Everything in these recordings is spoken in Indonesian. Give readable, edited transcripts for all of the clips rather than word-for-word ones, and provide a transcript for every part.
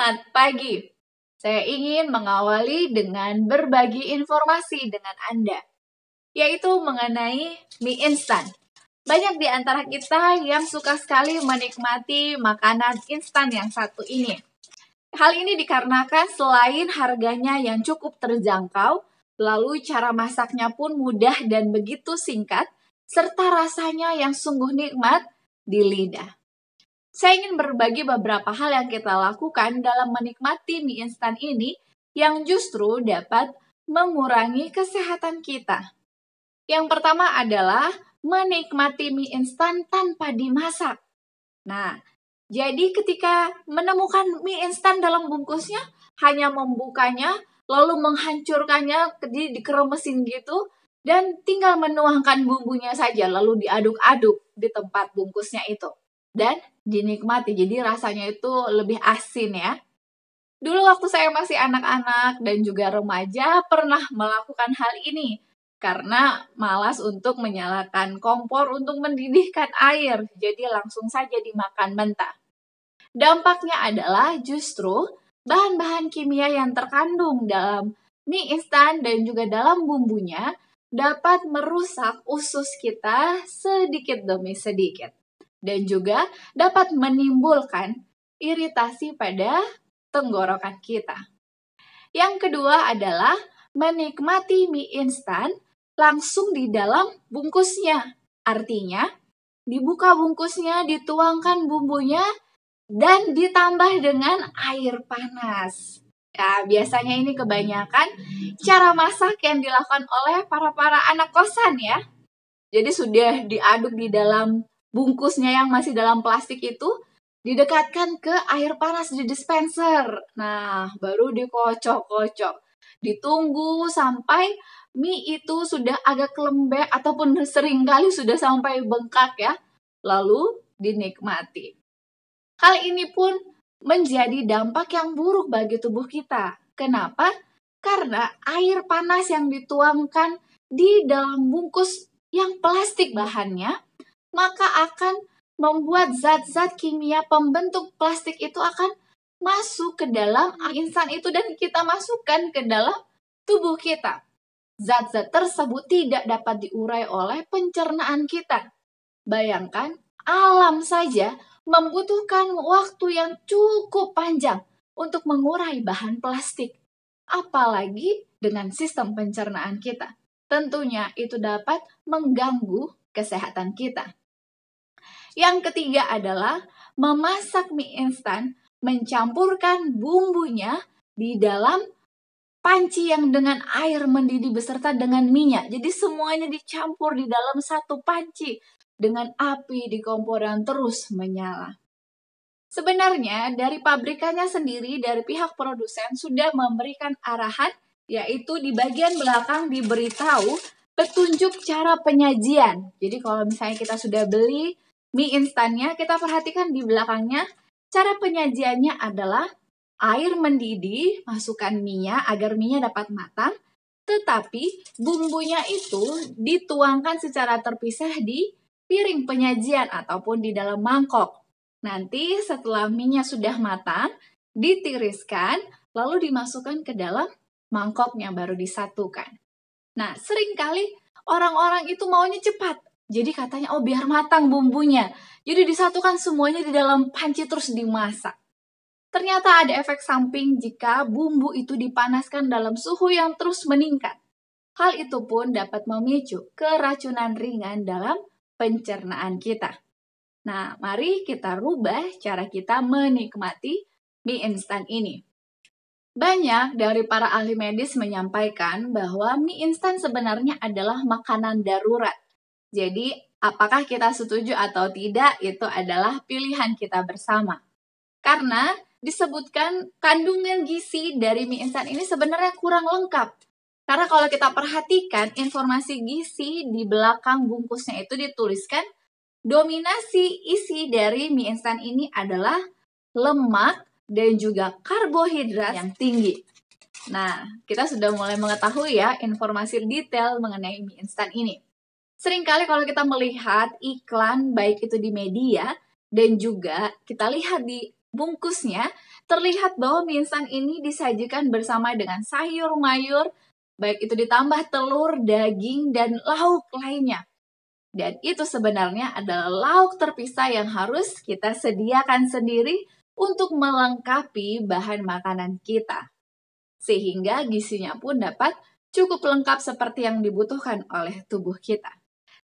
Selamat pagi. Saya ingin mengawali dengan berbagi informasi dengan Anda, yaitu mengenai mie instan. Banyak di antara kita yang suka sekali menikmati makanan instan yang satu ini. Hal ini dikarenakan selain harganya yang cukup terjangkau, lalu cara masaknya pun mudah dan begitu singkat, serta rasanya yang sungguh nikmat di lidah. Saya ingin berbagi beberapa hal yang kita lakukan dalam menikmati mie instan ini yang justru dapat mengurangi kesehatan kita. Yang pertama adalah menikmati mie instan tanpa dimasak. Nah, jadi ketika menemukan mie instan dalam bungkusnya, hanya membukanya, lalu menghancurkannya, dikeremesin gitu, dan tinggal menuangkan bumbunya saja, lalu diaduk-aduk di tempat bungkusnya itu. Dan dinikmati, jadi rasanya itu lebih asin ya. Dulu waktu saya masih anak-anak dan juga remaja pernah melakukan hal ini karena malas untuk menyalakan kompor untuk mendidihkan air, jadi langsung saja dimakan mentah. Dampaknya adalah justru bahan-bahan kimia yang terkandung dalam mie instan dan juga dalam bumbunya dapat merusak usus kita sedikit demi sedikit. Dan juga dapat menimbulkan iritasi pada tenggorokan kita. Yang kedua adalah menikmati mie instan langsung di dalam bungkusnya. Artinya, dibuka bungkusnya, dituangkan bumbunya, dan ditambah dengan air panas. Ya, biasanya ini kebanyakan cara masak yang dilakukan oleh para anak kosan ya. Jadi sudah diaduk di dalam bungkusnya yang masih dalam plastik itu, didekatkan ke air panas di dispenser. Nah, baru dikocok-kocok. Ditunggu sampai mie itu sudah agak lembek ataupun seringkali sudah sampai bengkak ya. Lalu dinikmati. Hal ini pun menjadi dampak yang buruk bagi tubuh kita. Kenapa? Karena air panas yang dituangkan di dalam bungkus yang plastik bahannya, maka akan membuat zat-zat kimia pembentuk plastik itu akan masuk ke dalam instan itu dan kita masukkan ke dalam tubuh kita. Zat-zat tersebut tidak dapat diurai oleh pencernaan kita. Bayangkan, alam saja membutuhkan waktu yang cukup panjang untuk mengurai bahan plastik. Apalagi dengan sistem pencernaan kita. Tentunya itu dapat mengganggu kesehatan kita. Yang ketiga adalah memasak mie instan, mencampurkan bumbunya di dalam panci yang dengan air mendidih beserta dengan minyak. Jadi semuanya dicampur di dalam satu panci dengan api di kompor yang terus menyala. Sebenarnya dari pabrikannya sendiri, dari pihak produsen sudah memberikan arahan, yaitu di bagian belakang diberitahu petunjuk cara penyajian. Jadi kalau misalnya kita sudah beli mie instannya, kita perhatikan di belakangnya, cara penyajiannya adalah air mendidih, masukkan minyak agar minyak dapat matang, tetapi bumbunya itu dituangkan secara terpisah di piring penyajian ataupun di dalam mangkok. Nanti setelah minyak sudah matang, ditiriskan, lalu dimasukkan ke dalam mangkoknya baru disatukan. Nah, seringkali orang-orang itu maunya cepat. Jadi katanya, biar matang bumbunya. Jadi disatukan semuanya di dalam panci terus dimasak. Ternyata ada efek samping jika bumbu itu dipanaskan dalam suhu yang terus meningkat. Hal itu pun dapat memicu keracunan ringan dalam pencernaan kita. Nah, mari kita rubah cara kita menikmati mie instan ini. Banyak dari para ahli medis menyampaikan bahwa mie instan sebenarnya adalah makanan darurat. Jadi, apakah kita setuju atau tidak, itu adalah pilihan kita bersama. Karena disebutkan kandungan gizi dari mie instan ini sebenarnya kurang lengkap. Karena kalau kita perhatikan informasi gizi di belakang bungkusnya itu dituliskan dominasi isi dari mie instan ini adalah lemak dan juga karbohidrat yang tinggi. Nah, kita sudah mulai mengetahui ya informasi detail mengenai mie instan ini. Seringkali kalau kita melihat iklan baik itu di media dan juga kita lihat di bungkusnya terlihat bahwa mie instan ini disajikan bersama dengan sayur mayur, baik itu ditambah telur, daging, dan lauk lainnya. Dan itu sebenarnya adalah lauk terpisah yang harus kita sediakan sendiri untuk melengkapi bahan makanan kita. Sehingga gizinya pun dapat cukup lengkap seperti yang dibutuhkan oleh tubuh kita.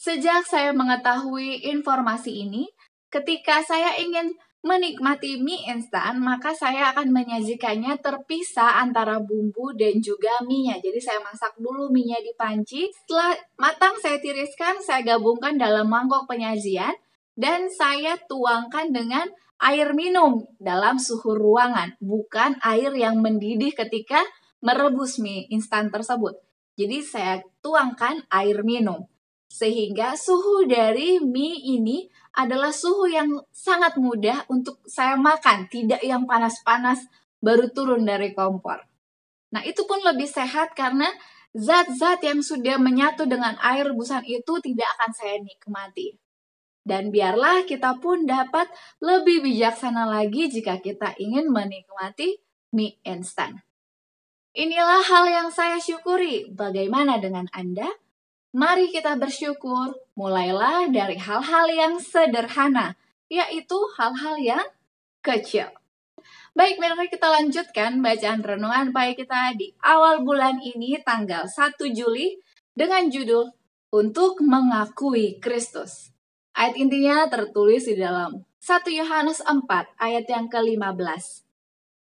Sejak saya mengetahui informasi ini, ketika saya ingin menikmati mie instan, maka saya akan menyajikannya terpisah antara bumbu dan juga mie-nya. Jadi saya masak dulu mie-nya di panci. Setelah matang saya tiriskan, saya gabungkan dalam mangkok penyajian dan saya tuangkan dengan air minum dalam suhu ruangan, bukan air yang mendidih ketika merebus mie instan tersebut. Jadi saya tuangkan air minum. Sehingga suhu dari mie ini adalah suhu yang sangat mudah untuk saya makan, tidak yang panas-panas baru turun dari kompor. Nah, itu pun lebih sehat karena zat-zat yang sudah menyatu dengan air rebusan itu tidak akan saya nikmati. Dan biarlah kita pun dapat lebih bijaksana lagi jika kita ingin menikmati mie instan. Inilah hal yang saya syukuri. Bagaimana dengan Anda? Mari kita bersyukur, mulailah dari hal-hal yang sederhana, yaitu hal-hal yang kecil. Baik, mari kita lanjutkan bacaan renungan pagi kita di awal bulan ini, tanggal 1 Juli, dengan judul Untuk Mengakui Kristus. Ayat intinya tertulis di dalam 1 Yohanes 4, ayat yang ke-15.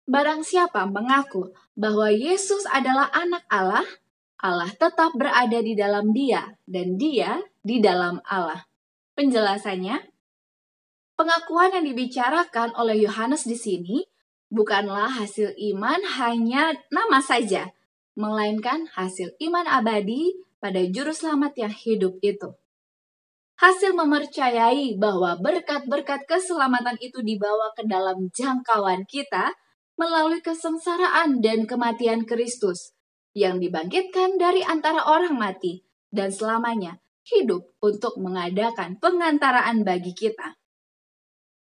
Barang siapa mengaku bahwa Yesus adalah anak Allah, Allah tetap berada di dalam dia, dan dia di dalam Allah. Penjelasannya, pengakuan yang dibicarakan oleh Yohanes di sini bukanlah hasil iman hanya nama saja, melainkan hasil iman abadi pada Juru Selamat yang hidup itu. Hasil mempercayai bahwa berkat-berkat keselamatan itu dibawa ke dalam jangkauan kita melalui kesengsaraan dan kematian Kristus, yang dibangkitkan dari antara orang mati dan selamanya hidup untuk mengadakan pengantaraan bagi kita.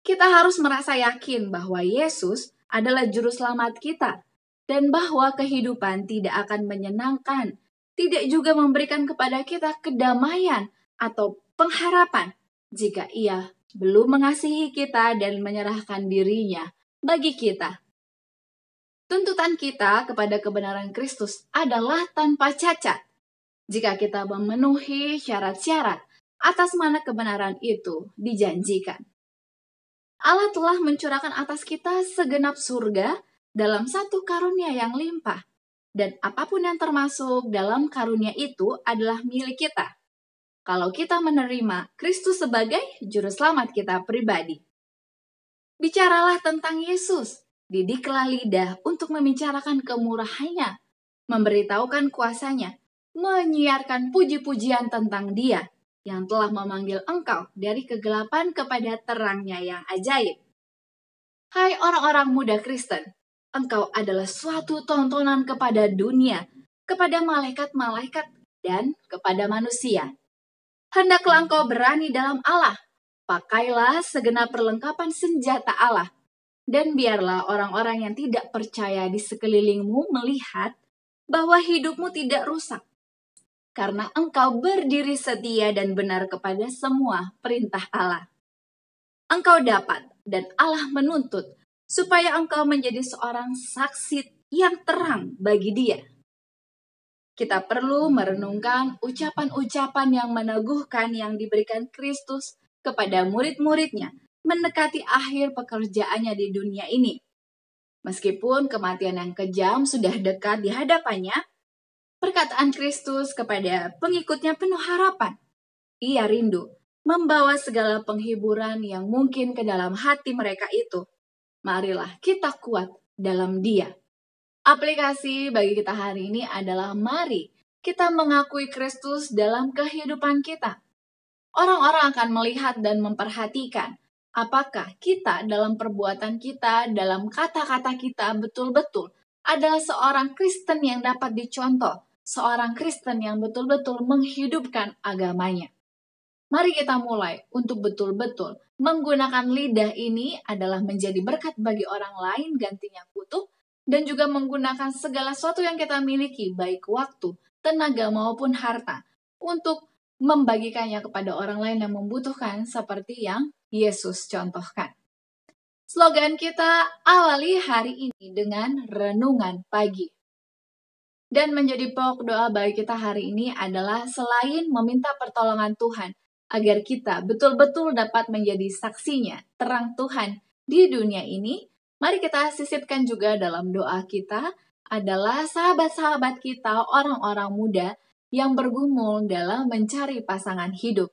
Kita harus merasa yakin bahwa Yesus adalah juru selamat kita dan bahwa kehidupan tidak akan menyenangkan, tidak juga memberikan kepada kita kedamaian atau pengharapan jika Ia belum mengasihi kita dan menyerahkan dirinya bagi kita. Tuntutan kita kepada kebenaran Kristus adalah tanpa cacat. Jika kita memenuhi syarat-syarat atas mana kebenaran itu dijanjikan. Allah telah mencurahkan atas kita segenap surga dalam satu karunia yang limpah. Dan apapun yang termasuk dalam karunia itu adalah milik kita. Kalau kita menerima Kristus sebagai juru selamat kita pribadi. Bicaralah tentang Yesus. Didiklah lidah untuk membicarakan kemurahannya, memberitahukan kuasanya, menyiarkan puji-pujian tentang Dia yang telah memanggil engkau dari kegelapan kepada terangnya yang ajaib. Hai orang-orang muda Kristen, engkau adalah suatu tontonan kepada dunia, kepada malaikat-malaikat, dan kepada manusia. Hendaklah engkau berani dalam Allah, pakailah segenap perlengkapan senjata Allah, dan biarlah orang-orang yang tidak percaya di sekelilingmu melihat bahwa hidupmu tidak rusak, karena engkau berdiri setia dan benar kepada semua perintah Allah. Engkau dapat dan Allah menuntut supaya engkau menjadi seorang saksi yang terang bagi Dia. Kita perlu merenungkan ucapan-ucapan yang meneguhkan yang diberikan Kristus kepada murid-muridnya mendekati akhir pekerjaannya di dunia ini. Meskipun kematian yang kejam sudah dekat di hadapannya, perkataan Kristus kepada pengikutnya penuh harapan. Ia rindu membawa segala penghiburan yang mungkin ke dalam hati mereka itu. Marilah kita kuat dalam Dia. Aplikasi bagi kita hari ini adalah mari kita mengakui Kristus dalam kehidupan kita. Orang-orang akan melihat dan memperhatikan apakah kita dalam perbuatan kita, dalam kata-kata kita betul-betul adalah seorang Kristen yang dapat dicontoh, seorang Kristen yang betul-betul menghidupkan agamanya. Mari kita mulai untuk betul-betul menggunakan lidah ini adalah menjadi berkat bagi orang lain gantinya kutuk, dan juga menggunakan segala sesuatu yang kita miliki, baik waktu, tenaga, maupun harta, untuk membagikannya kepada orang lain yang membutuhkan seperti yang Yesus contohkan. Slogan kita awali hari ini dengan renungan pagi. Dan menjadi pokok doa bagi kita hari ini adalah selain meminta pertolongan Tuhan, agar kita betul-betul dapat menjadi saksinya, terang Tuhan di dunia ini, mari kita sisipkan juga dalam doa kita adalah sahabat-sahabat kita, orang-orang muda yang bergumul dalam mencari pasangan hidup.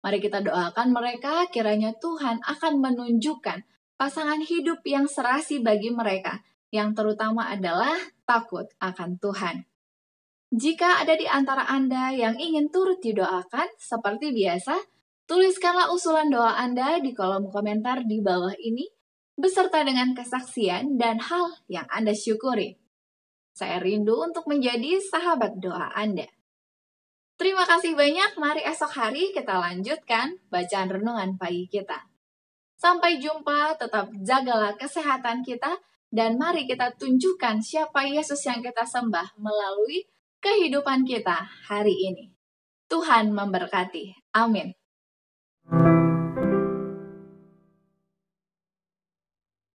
Mari kita doakan mereka, kiranya Tuhan akan menunjukkan pasangan hidup yang serasi bagi mereka, yang terutama adalah takut akan Tuhan. Jika ada di antara Anda yang ingin turut didoakan, seperti biasa, tuliskanlah usulan doa Anda di kolom komentar di bawah ini, beserta dengan kesaksian dan hal yang Anda syukuri. Saya rindu untuk menjadi sahabat doa Anda. Terima kasih banyak, mari esok hari kita lanjutkan bacaan renungan pagi kita. Sampai jumpa, tetap jagalah kesehatan kita, dan mari kita tunjukkan siapa Yesus yang kita sembah melalui kehidupan kita hari ini. Tuhan memberkati. Amin.